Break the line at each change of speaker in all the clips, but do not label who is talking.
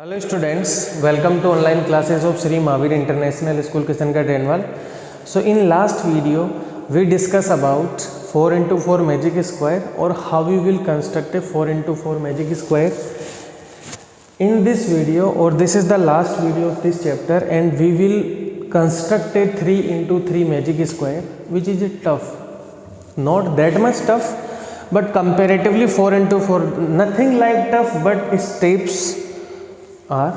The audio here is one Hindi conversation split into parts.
Hello students, welcome to online classes of Shri Mahavir International School Kishangarh Denwal. So in last video we discuss about 4x4 magic square or how we will construct a 4x4 magic square. In this video, or this is the last video of this chapter, and we will construct a 3x3 magic square, which is tough, not that much tough, but comparatively 4x4 nothing like tough, but steps are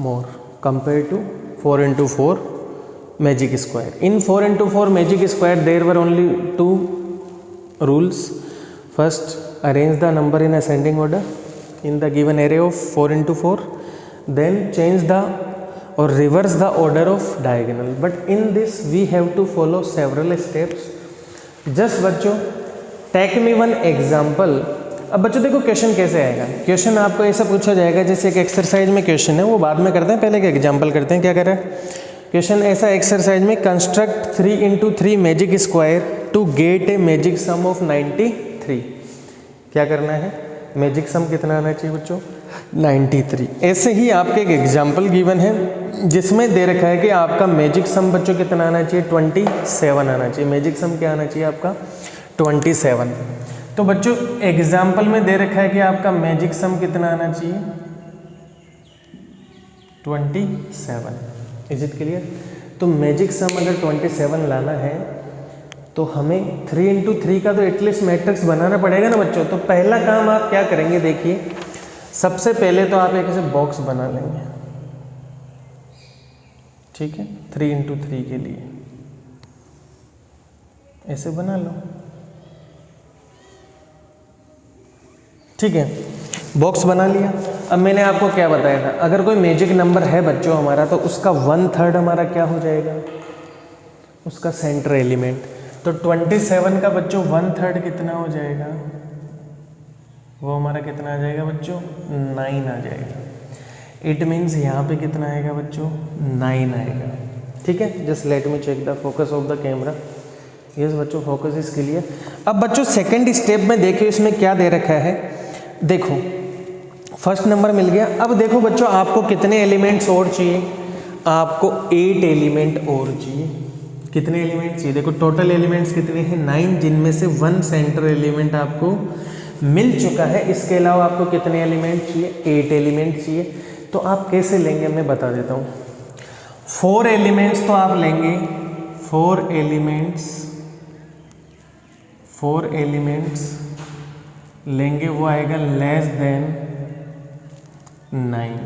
more compared to 4x4 magic square. In 4x4 magic square there were only two rules. First, arrange the number in ascending order in the given array of 4x4, then change the or reverse the order of diagonal. But in this we have to follow several steps. Just बच्चों take me one example. अब बच्चों देखो क्वेश्चन कैसे आएगा. क्वेश्चन आपको ऐसा पूछा जाएगा जैसे एक एक्सरसाइज में क्वेश्चन है, वो बाद में करते हैं, पहले एक एग्जाम्पल करते हैं. क्या कर रहा है क्वेश्चन ऐसा एक्सरसाइज में, construct 3x3 magic square to get a magic sum of 93. क्या करना है, मैजिक सम कितना आना चाहिए बच्चों, 93. ऐसे ही आपके एक एग्जाम्पल गिवन है जिसमें दे रखा है कि आपका मैजिक सम बच्चों कितना आना चाहिए, 27 आना चाहिए. मैजिक सम क्या आना चाहिए आपका, 27. तो बच्चों एग्जाम्पल में दे रखा है कि आपका मैजिक सम कितना आना चाहिए, 27. Is it clear. तो मैजिक सम अगर 27 लाना है तो हमें 3x3 का तो एटलीस्ट मैट्रिक्स बनाना पड़ेगा ना बच्चों. तो पहला काम आप क्या करेंगे, देखिए सबसे पहले तो आप एक ऐसे बॉक्स बना लेंगे, ठीक है, 3x3 के लिए ऐसे बना लो, ठीक है, बॉक्स बना लिया. अब मैंने आपको क्या बताया था, अगर कोई मैजिक नंबर है बच्चों हमारा तो उसका 1/3 हमारा क्या हो जाएगा, उसका सेंटर एलिमेंट. तो 27 का बच्चों 1/3 कितना हो जाएगा, वो हमारा कितना आ जाएगा बच्चों, 9 आ जाएगा. इट मीन्स यहाँ पे कितना आएगा बच्चों, 9 आएगा. ठीक है, just let me check the focus of the camera. Yes बच्चों, फोकस इज क्लियर. अब बच्चों सेकेंड स्टेप में देखिए इसमें क्या दे रखा है. देखो फर्स्ट नंबर मिल गया. अब देखो बच्चों आपको कितने एलिमेंट्स और चाहिए, आपको 8 एलिमेंट और चाहिए. कितने एलिमेंट चाहिए, देखो टोटल एलिमेंट्स कितने हैं, 9, जिनमें से 1 सेंटर एलिमेंट आपको मिल चुका है. इसके अलावा आपको कितने एलिमेंट चाहिए, 8 एलिमेंट चाहिए. तो आप कैसे लेंगे मैं बता देता हूँ. 4 एलिमेंट्स तो आप लेंगे, 4 एलिमेंट्स लेंगे, वो आएगा लेस देन 9.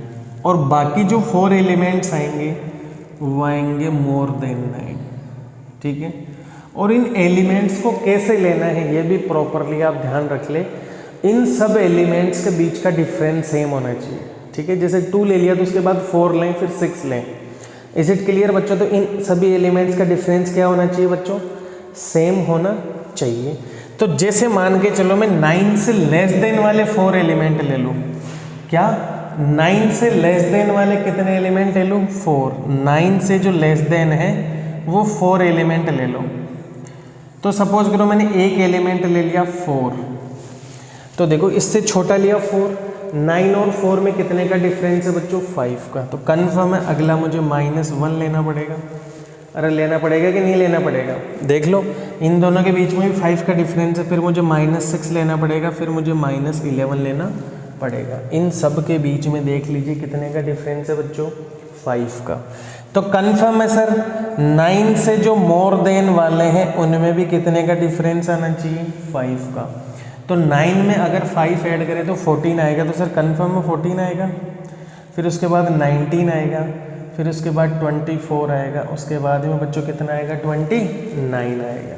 और बाकी जो 4 एलिमेंट्स आएंगे वो आएंगे मोर देन 9. ठीक है, और इन एलिमेंट्स को कैसे लेना है ये भी प्रॉपरली आप ध्यान रख ले. इन सब एलिमेंट्स के बीच का डिफरेंस सेम होना चाहिए. ठीक है, जैसे 2 ले लिया तो उसके बाद 4 लें, फिर 6 लें. इज इट क्लियर बच्चों. तो इन सभी एलिमेंट्स का डिफरेंस क्या होना चाहिए बच्चों, सेम होना चाहिए. तो जैसे मान के चलो मैं 9 से लेस देन वाले 4 एलिमेंट ले लूँ, क्या 9 से लेस देन वाले कितने एलिमेंट ले लूँ, 4. 9 से जो लेस देन है वो 4 एलिमेंट ले लो. तो सपोज करो मैंने एक एलिमेंट ले लिया 4, तो देखो इससे छोटा लिया 4. 9 और 4 में कितने का डिफरेंस है बच्चों, 5 का. तो कन्फर्म है अगला मुझे -1 लेना पड़ेगा. अरे लेना पड़ेगा कि नहीं लेना पड़ेगा, देख लो इन दोनों के बीच में भी 5 का डिफरेंस है. फिर मुझे -6 लेना पड़ेगा, फिर मुझे -11 लेना पड़ेगा. इन सब के बीच में देख लीजिए कितने का डिफरेंस है बच्चों, 5 का. तो कन्फर्म है सर 9 से जो मोर देन वाले हैं उनमें भी कितने का डिफरेंस आना चाहिए, 5 का. तो 9 में अगर 5 ऐड करें तो 14 आएगा. तो सर कन्फर्म है 14 आएगा. फिर उसके बाद 19 आएगा, फिर उसके बाद 24 आएगा, उसके बाद में बच्चों कितना आएगा, 29 आएगा.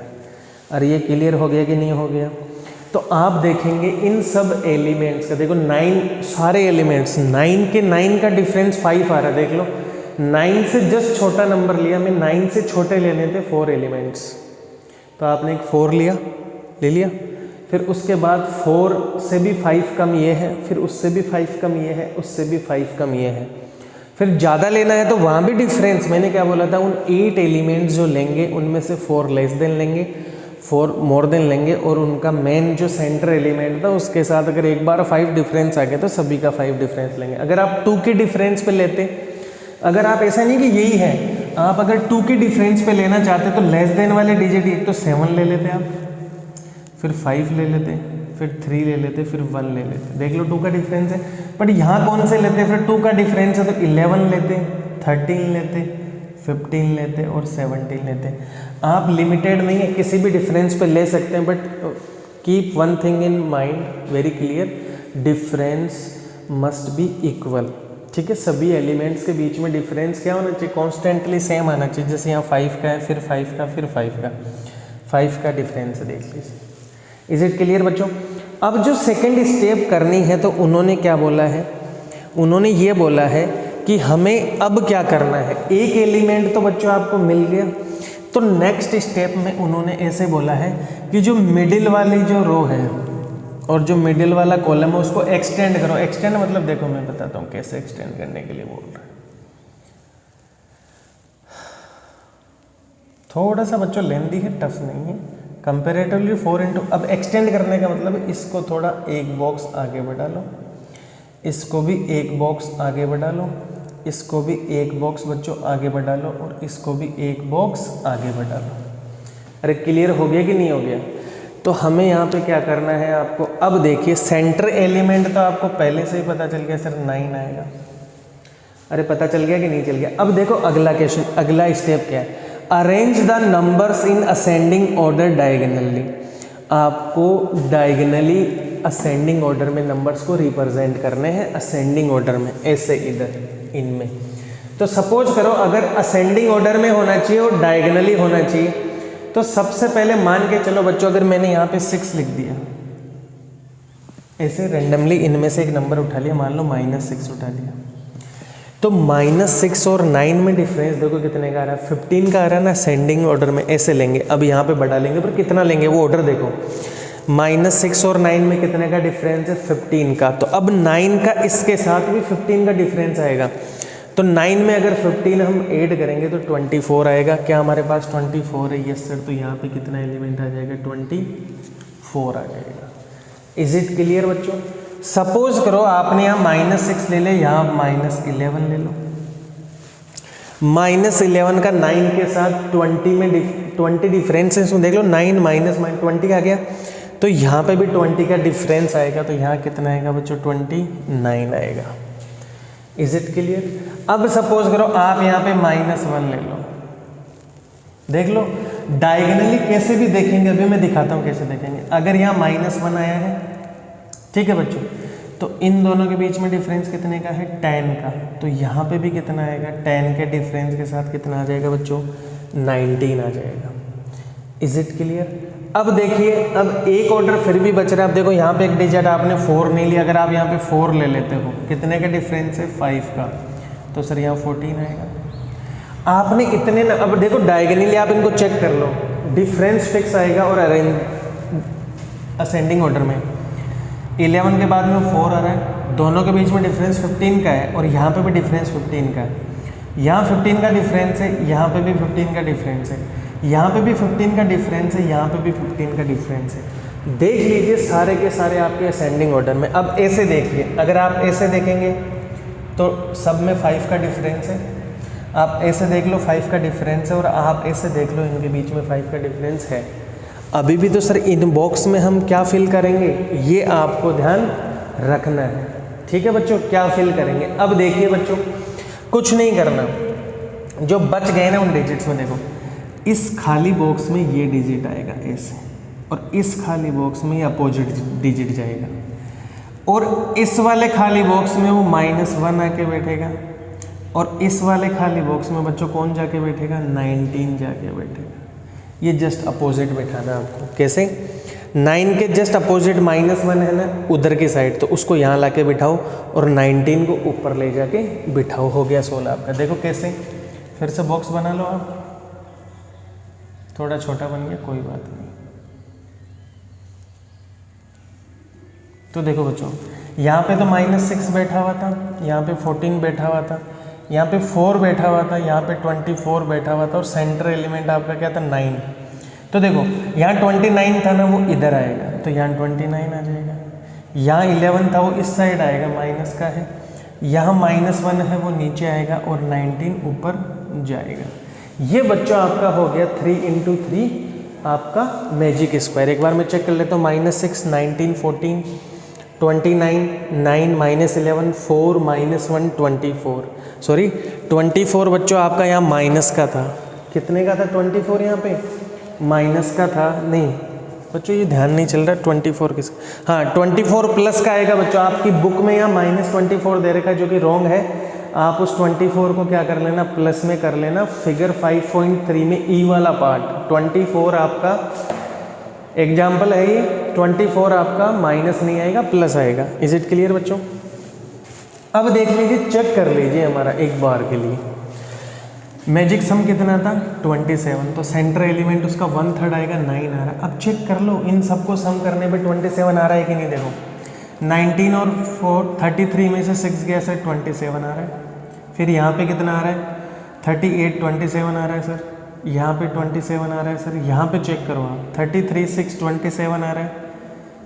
अरे ये क्लियर हो गया कि नहीं हो गया. तो आप देखेंगे इन सब एलिमेंट्स का, देखो 9 सारे एलिमेंट्स 9 के 9 का डिफरेंस 5 आ रहा है. देख लो 9 से जस्ट छोटा नंबर लिया मैं, 9 से छोटे लेने थे 4 एलिमेंट्स. तो आपने एक 4 ले लिया, फिर उसके बाद 4 से भी 5 कम ये है, फिर उससे भी 5 कम ये है, उससे भी 5 कम ये है. फिर ज़्यादा लेना है तो वहाँ भी डिफरेंस, मैंने क्या बोला था, उन 8 एलिमेंट्स जो लेंगे उनमें से 4 लेस देन लेंगे, 4 मोर देन लेंगे और उनका मेन जो सेंटर एलिमेंट था उसके साथ अगर एक बार 5 डिफरेंस आ गया तो सभी का 5 डिफरेंस लेंगे। अगर आप 2 के डिफरेंस पे लेते, अगर आप ऐसा नहीं कि यही है, आप अगर 2 के डिफरेंस पे लेना चाहते तो लेस देन वाले डिजिट एक तो 7 ले लेते आप, फिर 5 ले लेते, फिर 3 ले लेते, फिर 1 ले लेते। देख लो 2 का डिफरेंस है, बट यहाँ कौन से लेते, फिर 2 का डिफरेंस है तो 11 लेते, 13 लेते, 15 लेते और 17 लेते। आप लिमिटेड नहीं है, किसी भी डिफरेंस पे ले सकते हैं, but keep one thing in mind very clear, difference must be equal. ठीक है, सभी एलिमेंट्स के बीच में डिफरेंस क्या होना चाहिए, कॉन्स्टेंटली सेम आना चाहिए। जैसे यहाँ 5 का है, फिर 5 का, फिर 5 का डिफरेंस है, देख लीजिए। इज इट क्लियर बच्चों? अब जो सेकेंड स्टेप करनी है तो उन्होंने क्या बोला है, उन्होंने ये बोला है कि हमें अब क्या करना है। एक एलिमेंट तो बच्चों आपको मिल गया, तो नेक्स्ट स्टेप में उन्होंने ऐसे बोला है कि जो मिडिल वाली जो रो है और जो मिडिल वाला कॉलम है उसको एक्सटेंड करो। एक्सटेंड मतलब देखो मैं बताता हूँ कैसे एक्सटेंड करने के लिए बोल रहा है। थोड़ा सा बच्चों लेंदी है, टफ नहीं है, कंपेरेटिवली 4 इंटू। अब एक्सटेंड करने का मतलब इसको थोड़ा एक बॉक्स आगे बढ़ा लो, इसको भी एक बॉक्स आगे बढ़ा लो, इसको भी एक बॉक्स बच्चों आगे बढ़ा लो और इसको भी एक बॉक्स आगे बढ़ा लो। अरे क्लियर हो गया कि नहीं हो गया? तो हमें यहाँ पे क्या करना है आपको, अब देखिए सेंटर एलिमेंट तो आपको पहले से ही पता चल गया सर 9 आएगा। अरे पता चल गया कि नहीं चल गया? अब देखो अगला क्वेश्चन, अगला स्टेप क्या है, arrange the numbers in ascending order diagonally. आपको डायगनली असेंडिंग ऑर्डर में नंबर्स को रिप्रेजेंट करने हैं, असेंडिंग ऑर्डर में, ऐसे इधर इनमें। तो सपोज करो अगर असेंडिंग ऑर्डर में होना चाहिए और डायगनली होना चाहिए, तो सबसे पहले मान के चलो बच्चों, अगर मैंने यहाँ पे 6 लिख दिया, ऐसे रेंडमली इनमें से एक नंबर उठा लिया, मान लो -6 उठा लिया, तो -6 और 9 में डिफरेंस देखो कितने का आ रहा है, 15 का आ रहा है ना असेंडिंग ऑर्डर में। ऐसे लेंगे, अब यहाँ पे बढ़ा लेंगे, पर कितना लेंगे वो ऑर्डर देखो, -6 और 9 में कितने का डिफरेंस है, 15 का। तो अब 9 का इसके साथ भी 15 का डिफरेंस आएगा, तो 9 में अगर 15 हम ऐड करेंगे तो 24 आएगा। क्या हमारे पास 24 है? Yes sir. तो यहाँ पे कितना एलिमेंट आ जाएगा, 24 आ जाएगा। इज इट क्लियर बच्चों? सपोज करो आपने यहाँ -6 ले ले, यहाँ -11 ले लो, -11 का 9 के साथ 20 में 20 डिफरेंस है, इसमें देख लो 9 माइनस 20 आ गया, तो यहाँ पे भी 20 का डिफरेंस आएगा, तो यहाँ कितना आएगा बच्चों, 29 आएगा। Is it clear? अब सपोज करो आप यहाँ पे -1 ले लो, देख लो डायगनली कैसे भी देखेंगे, अभी मैं दिखाता हूँ कैसे देखेंगे। अगर यहाँ -1 आया है, ठीक है बच्चों, तो इन दोनों के बीच में डिफरेंस कितने का है, 10 का, तो यहाँ पे भी कितना आएगा, 10 के डिफरेंस के साथ कितना आ जाएगा बच्चों, 19 आ जाएगा। Is it clear? अब देखिए, अब एक ऑर्डर फिर भी बच रहा है। अब देखो यहाँ पे एक डिजिट आपने 4 नहीं लिया, अगर आप यहाँ पे 4 ले लेते हो, कितने का डिफरेंस है, 5 का, तो सर यहाँ 14 आएगा। आपने इतने न, अब देखो डायगनली आप इनको चेक कर लो, डिफरेंस फिक्स आएगा और अरेंज असेंडिंग ऑर्डर में 11 के बाद में 4 आ रहा है, दोनों के बीच में डिफरेंस 15 का है और यहाँ पे भी डिफरेंस 15 का है, यहाँ 15 का डिफरेंस है, यहाँ पे भी 15 का डिफरेंस है, यहाँ पे भी 15 का डिफरेंस है, यहाँ पे भी 15 का डिफरेंस है। देख लीजिए सारे के सारे आपके असेंडिंग ऑर्डर में। अब ऐसे देखिए, अगर आप ऐसे देखेंगे तो सब में 5 का डिफरेंस है, आप ऐसे देख लो 5 का डिफरेंस है, और आप ऐसे देख लो इनके बीच में 5 का डिफरेंस है। अभी भी तो सर इन बॉक्स में हम क्या फिल करेंगे, ये आपको ध्यान रखना है। ठीक है बच्चों, क्या फिल करेंगे? अब देखिए बच्चों, कुछ नहीं करना, जो बच गए ना उन डिजिट्स में देखो, इस खाली बॉक्स में ये डिजिट आएगा ऐसे, और इस खाली बॉक्स में ये अपोजिट डिजिट जाएगा, और इस वाले खाली बॉक्स में वो -1 आके बैठेगा, और इस वाले खाली बॉक्स में बच्चों कौन जाके बैठेगा, 19 जाके बैठेगा। ये जस्ट अपोजिट बैठाना आपको। कैसे? 9 के जस्ट अपोजिट -1 है ना उधर की साइड, तो उसको यहाँ ला के बिठाओ और 19 को ऊपर ले जाके बिठाओ, हो गया 16 आपका। देखो कैसे, फिर से बॉक्स बना लो आप, थोड़ा छोटा बन गया, कोई बात नहीं। तो देखो बच्चों, यहाँ पे तो -6 बैठा हुआ था, यहाँ पे 14 बैठा हुआ था, यहाँ पे 4 बैठा हुआ था, यहाँ पे 24 बैठा हुआ था, और सेंटर एलिमेंट आपका क्या था, 9। तो देखो यहाँ 29 था ना, वो इधर आएगा, तो यहाँ 29 आ जाएगा। यहाँ 11 था, वो इस साइड आएगा, माइनस का है। यहाँ -1 है, वो नीचे आएगा, और 19 ऊपर जाएगा। ये बच्चों आपका हो गया 3 × 3 आपका मैजिक स्क्वायर। एक बार मैं चेक कर लेता हूँ। -6, 19, 14, 29, 9, -11, 4, -1, 24। सॉरी 24 बच्चों आपका यहाँ माइनस का था। कितने का था 24 यहाँ पे? माइनस का था। नहीं बच्चों, ये ध्यान नहीं चल रहा 24 किस, हाँ 24 प्लस का आएगा बच्चों। आपकी बुक में यहाँ -24 दे रखा है, जो कि रॉन्ग है। आप उस 24 को क्या कर लेना, प्लस में कर लेना। फिगर 5.3 में ई वाला पार्ट 24 आपका एग्जाम्पल है ये। 24 आपका माइनस नहीं आएगा, प्लस आएगा। इज इट क्लियर बच्चों? अब देख लीजिए, चेक कर लीजिए हमारा एक बार के लिए। मैजिक सम कितना था 27, तो सेंटर एलिमेंट उसका 1/3 आएगा, 9 आ रहा है। अब चेक कर लो इन सबको सम करने पे 27 आ रहा है कि नहीं। देखो 19 और 33 में से 6 गया सर, 27 आ रहा है। फिर यहाँ पे कितना आ रहा है 38, 27 आ रहा है सर। यहाँ पे 27 आ रहा है सर। यहाँ पे चेक करो आप, 33, 6, 27 आ रहा है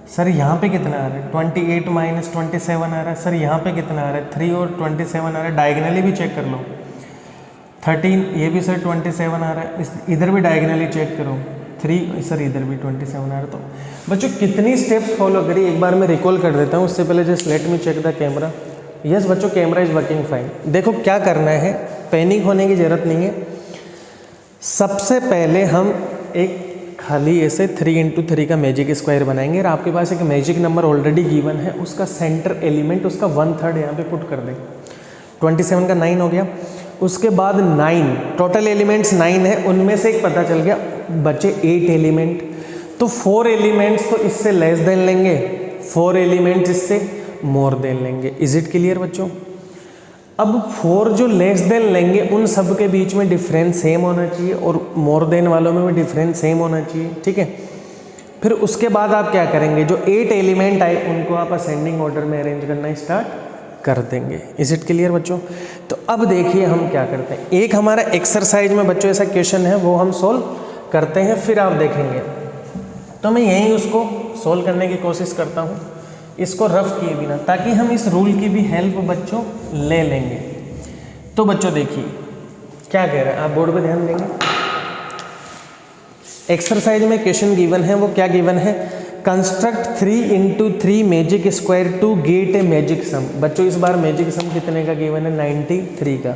सर। यहाँ पे कितना आ रहा है 28 - 27 आ रहा है सर। यहाँ पे कितना आ रहा है 3 और 27 आ रहा है। डायगनली भी चेक कर लो, 13 ये भी सर 27 आ रहा है। इधर भी डायगनली चेक करो, 3 सर इधर भी 27 आ रहा है। तो बच्चों कितनी स्टेप्स फॉलो करी, एक बार मैं रिकॉल कर देता हूँ। उससे पहले just let me check the camera. Yes बच्चों, कैमरा इज वर्किंग फाइन। देखो क्या करना है, पैनिक होने की ज़रूरत नहीं है। सबसे पहले हम एक खाली ऐसे 3 × 3 का मैजिक स्क्वायर बनाएंगे, और आपके पास एक मैजिक नंबर ऑलरेडी गिवन है, उसका सेंटर एलिमेंट उसका 1/3 यहाँ पे पुट कर दें। 27 का 9 हो गया। उसके बाद 9 टोटल एलिमेंट्स 9 है, उनमें से एक पता चल गया, बचे 8 एलिमेंट। तो 4 एलिमेंट्स तो इससे लेस देन लेंगे, 4 एलिमेंट्स इससे मोर देन लेंगे। इज इट क्लियर बच्चों? अब 4 जो लेस देन लेंगे उन सब के बीच में डिफरेंस सेम होना चाहिए, और मोर देन वालों में भी डिफरेंस सेम होना चाहिए। ठीक है, फिर उसके बाद आप क्या करेंगे, जो 8 एलिमेंट आए उनको आप असेंडिंग ऑर्डर में अरेंज करना स्टार्ट कर देंगे। इज इट क्लियर बच्चों? तो अब देखिए हम क्या करते हैं। एक हमारा एक्सरसाइज में बच्चों ऐसा क्वेश्चन है, वो हम सोल्व करते हैं, फिर आप देखेंगे। तो मैं यहीं उसको सोल्व करने की कोशिश करता हूँ, इसको रफ किए बिना, ताकि हम इस रूल की भी हेल्प बच्चों ले लेंगे। तो बच्चों देखिए क्या कह रहे हैं, आप बोर्ड पे ध्यान देंगे। एक्सरसाइज में क्वेश्चन गिवन है, वो क्या गिवन है, construct 3 × 3 magic square to get a magic sum. बच्चों इस बार मैजिक सम कितने का गिवन है 93 का।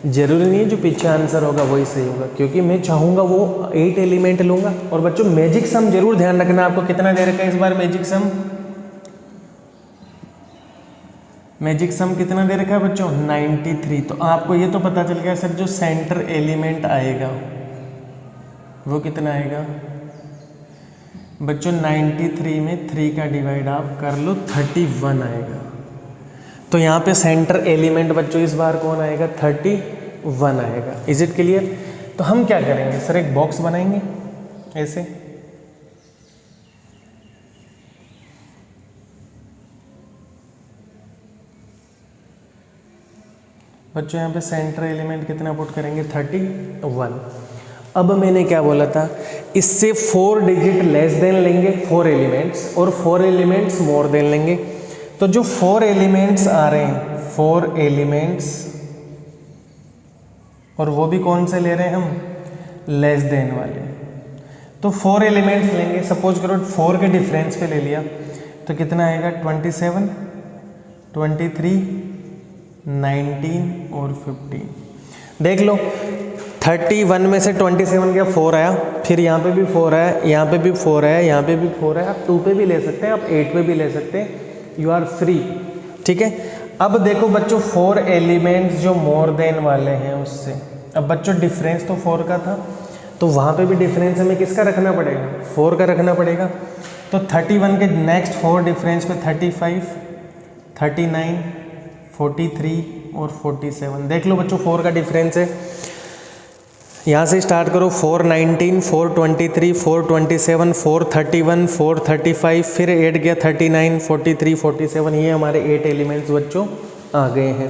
जरूरी नहीं है जो पीछे आंसर होगा वही सही होगा, क्योंकि मैं चाहूँगा वो 8 एलिमेंट लूँगा। और बच्चों मैजिक सम जरूर ध्यान रखना, आपको कितना दे रखा है इस बार मैजिक सम। मैजिक सम कितना दे रखा है बच्चों 93। तो आपको ये तो पता चल गया सर, जो सेंटर एलिमेंट आएगा वो कितना आएगा बच्चों 93 में 3 का डिवाइड आप कर लो 31 आएगा। तो यहाँ पे सेंटर एलिमेंट बच्चों इस बार कौन आएगा 31 आएगा। Is it clear? तो हम क्या करेंगे सर, एक बॉक्स बनाएंगे ऐसे, बच्चों यहाँ पे सेंटर एलिमेंट कितना पुट करेंगे 31। अब मैंने क्या बोला था, इससे 4 डिजिट लेस देन लेंगे 4 एलिमेंट्स, और 4 एलिमेंट्स मोर देन लेंगे। तो जो 4 एलिमेंट्स आ रहे हैं 4 एलिमेंट्स, और वो भी कौन से ले रहे हैं हम लेस देन वाले। तो 4 एलिमेंट्स लेंगे, सपोज करो 4 के डिफरेंस पे ले लिया, तो कितना आएगा 27, 23, 19 और 15। देख लो 31 में से 27 क्या 4 आया, फिर यहाँ पे भी 4 आया, यहाँ पे भी 4 आया, यहाँ पे भी 4 आया। आप 2 पे भी ले सकते हैं, आप 8 पे भी ले सकते हैं, यू आर फ्री। ठीक है, अब देखो बच्चों 4 एलिमेंट्स जो मोर देन वाले हैं उससे, अब बच्चों डिफरेंस तो 4 का था, तो वहाँ पे भी डिफरेंस हमें किसका रखना पड़ेगा 4 का रखना पड़ेगा। तो 31 के नेक्स्ट 4 डिफरेंस पे 35, 39, 43 और 47। देख लो बच्चों 4 का डिफरेंस है, यहाँ से स्टार्ट करो 419, 423, 427, 431, 435, फिर ऐड किया 39, 43, 47। ये हमारे 8 एलिमेंट्स बच्चों आ गए हैं।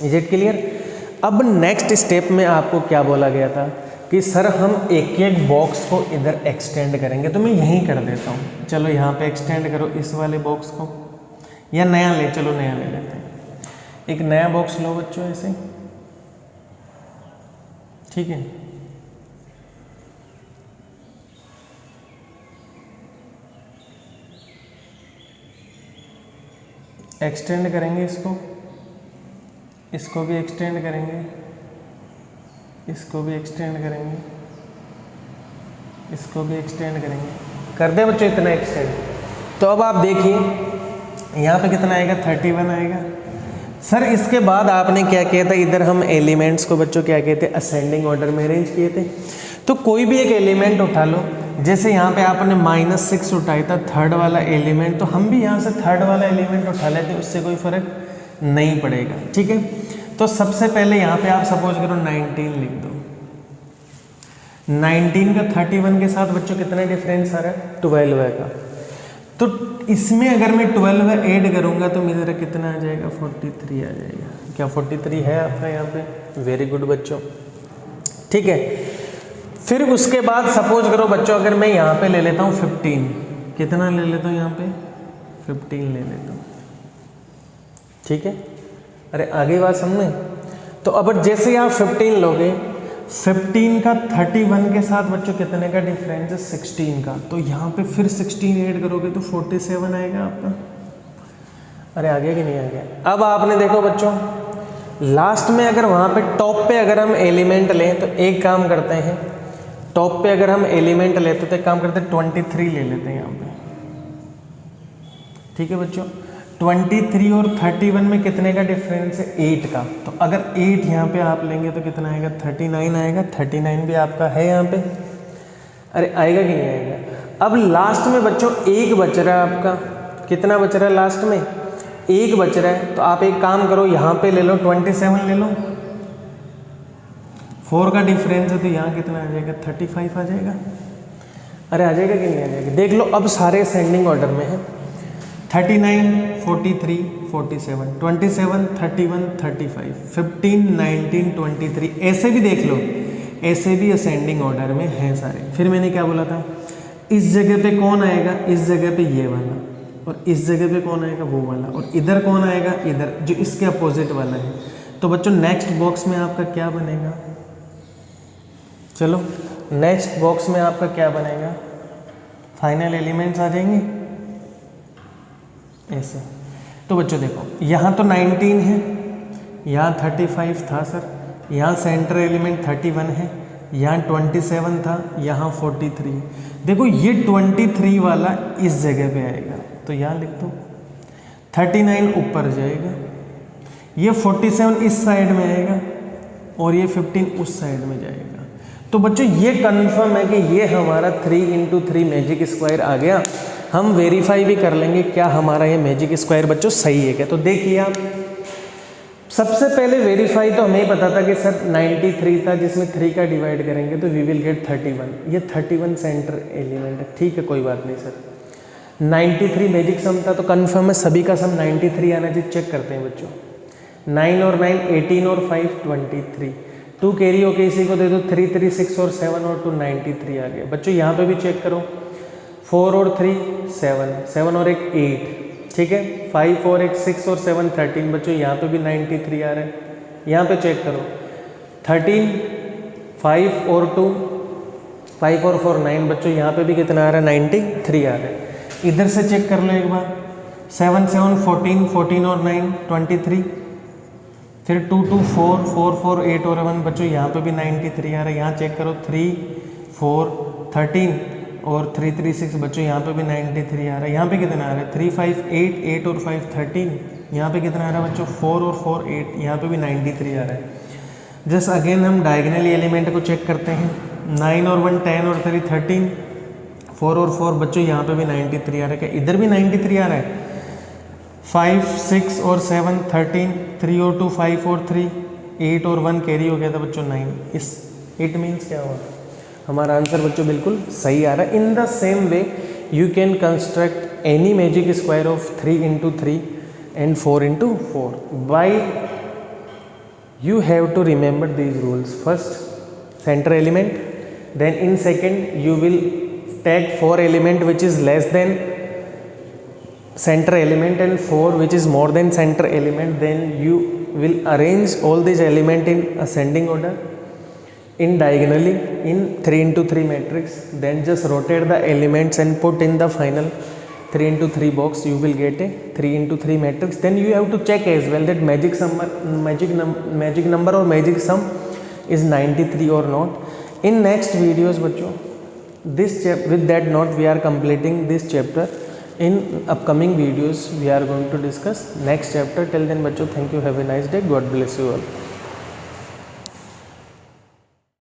Is it clear? अब नेक्स्ट स्टेप में आपको क्या बोला गया था कि सर हम एक एक बॉक्स को इधर एक्सटेंड करेंगे, तो मैं यहीं कर देता हूँ। चलो यहाँ पे एक्सटेंड करो इस वाले बॉक्स को, या नया ले, चलो नया ले लेते हैं। एक नया बॉक्स लो बच्चों ऐसे, ठीक है। एक्सटेंड करेंगे इसको भी एक्सटेंड करेंगे, इसको भी एक्सटेंड करेंगे, इसको भी एक्सटेंड करेंगे। कर दे बच्चों इतना एक्सटेंड। तो अब आप देखिए यहाँ पे कितना आएगा, 31 आएगा। सर इसके बाद आपने क्या किया था, इधर हम एलिमेंट्स को बच्चों क्या कहते हैं, असेंडिंग ऑर्डर में अरेंज किए थे। तो कोई भी एक एलिमेंट उठा लो, जैसे यहाँ पे आपने -6 उठाया था थर्ड वाला एलिमेंट, तो हम भी यहाँ से थर्ड वाला एलिमेंट उठा लेते, उससे कोई फर्क नहीं पड़ेगा, ठीक है। तो सबसे पहले यहाँ पे आप सपोज करो 19 लिख दो। 19 का 31 के साथ बच्चों कितना डिफरेंस आ रहा है, 12 का। तो इसमें अगर मैं 12 ऐड करूँगा तो मेरा कितना आ जाएगा, 43 आ जाएगा। क्या 43 है आपका यहाँ पे? वेरी गुड बच्चों, ठीक है। फिर उसके बाद सपोज करो बच्चों अगर मैं यहाँ पे ले लेता हूँ 15, कितना ले लेता हूँ यहाँ पे, 15 ले लेता हूँ, ठीक है। अरे आगे बात समझे। तो अब जैसे आप 15 लोगे, 15 का 31 के साथ बच्चों कितने का डिफरेंस है, 16 का। तो यहाँ पे फिर 16 ऐड करोगे तो 47 आएगा आपका। अरे आ गया कि नहीं आ गया? अब आपने देखो बच्चों लास्ट में अगर वहाँ पे टॉप पे अगर हम एलिमेंट लें तो एक काम करते हैं, टॉप पे अगर हम एलिमेंट लेते तो एक काम करते हैं 23 ले लेते हैं यहाँ पे, ठीक है बच्चों। 23 और 31 में कितने का डिफरेंस है, 8 का। तो अगर 8 यहाँ पे आप लेंगे तो कितना आएगा, 39 आएगा। 39 भी आपका है यहाँ पे। अरे आएगा कि नहीं आएगा? अब लास्ट में बच्चों एक बच रहा है आपका, कितना बच रहा है लास्ट में, एक बच रहा है। तो आप एक काम करो यहाँ पे ले लो 27 ले लो, 4 का डिफरेंस है तो यहाँ कितना आ जाएगा, 35 आ जाएगा। अरे आ जाएगा कि नहीं आ जाएगा? देख लो अब सारे असेंडिंग ऑर्डर में है। 39, 43, 47, 27, 31, 35, 15, 19, 23, ऐसे भी देख लो, ऐसे भी असेंडिंग ऑर्डर में हैं सारे। फिर मैंने क्या बोला था, इस जगह पे कौन आएगा, इस जगह पे ये वाला, और इस जगह पे कौन आएगा, वो वाला, और इधर कौन आएगा, इधर जो इसके अपोजिट वाला है। तो बच्चों नेक्स्ट बॉक्स में आपका क्या बनेगा, चलो नेक्स्ट बॉक्स में आपका क्या बनेगा, फाइनल एलिमेंट्स आ जाएंगे ऐसे। तो बच्चों देखो यहाँ तो 19 है, यहाँ 35 था सर, यहाँ सेंटर एलिमेंट 31 है, यहाँ 27 था, यहाँ 43। देखो ये 23 वाला इस जगह पे आएगा तो यहाँ लिख दो, 39 ऊपर जाएगा, ये 47 इस साइड में आएगा और ये 15 उस साइड में जाएगा। तो बच्चों ये कंफर्म है कि ये हमारा 3 × 3 मैजिक स्क्वायर आ गया। हम वेरीफाई भी कर लेंगे क्या हमारा ये मैजिक स्क्वायर बच्चों सही है क्या। तो देखिए आप, सबसे पहले वेरीफाई तो हमें पता था कि सर 93 था, जिसमें 3 का डिवाइड करेंगे तो वी विल गेट 31। ये 31 सेंटर एलिमेंट है, ठीक है कोई बात नहीं सर। 93 मैजिक सम था तो कंफर्म है सभी का सम 93 आना चाहिए। चेक करते हैं बच्चों, 9 और 9 18 और 5 23, 2 कैरी होके इसी को दे दो, 3 3 6 और 7 और 2 93 आ गया। बच्चों यहाँ पे भी चेक करो, 4 और 3 7, 7 और 1 8, ठीक है, 5 और 1 6 और 7 13। बच्चों यहाँ पे भी 93 आ रहा है। यहाँ पे चेक करो, 13 5 और 2 5 और 4 9। बच्चों यहाँ पे भी कितना आ रहा है, 93 आ रहा है। इधर से चेक कर लो एक बार, 7 7 14 14 और 9 23, फिर 2 2 4 4 4 8 और 1। बच्चों यहाँ पे भी 93 आ रहा है। यहाँ चेक करो, 3 4 13 और 3 3 6। बच्चों यहाँ पे भी 93 आ रहा है। यहाँ पे कितना आ रहा है, 3 5 8 8 और 5 13। यहाँ पे कितना आ रहा है बच्चों, 4 और 4 8। यहाँ पे भी 93 आ रहा है। जस्ट अगेन हम डायगोनल एलिमेंट को चेक करते हैं, 9 और 1 10 और 3 13, 4 और 4। बच्चों यहाँ पे भी 93 आ रहा है। क्या इधर भी 93 आ रहा है, 5 6 और 7 13, 3 और 2 5 और 3 8 और 1 कैरी हो गया था बच्चों 9। इस इट मीन्स क्या होगा, हमारा आंसर बच्चों बिल्कुल सही आ रहा है। In the same way you can construct any magic square of 3 × 3 and 4 × 4 by you have to remember these rules. First center element. Then in second you will take 4 element which is less than center element and 4 which is more than center element. Then you will arrange all these element in ascending order in diagonally in 3 into 3 matrix. Then just rotate the elements and put in the final 3 into 3 box. You will get a 3 into 3 matrix. Then you have to check as well that magic number or magic sum is 93 or not. In next videos बच्चों, with that note we are completing this chapter. In upcoming videos we are going to discuss next chapter. Till then बच्चों, thank you, have a nice day, God bless you all.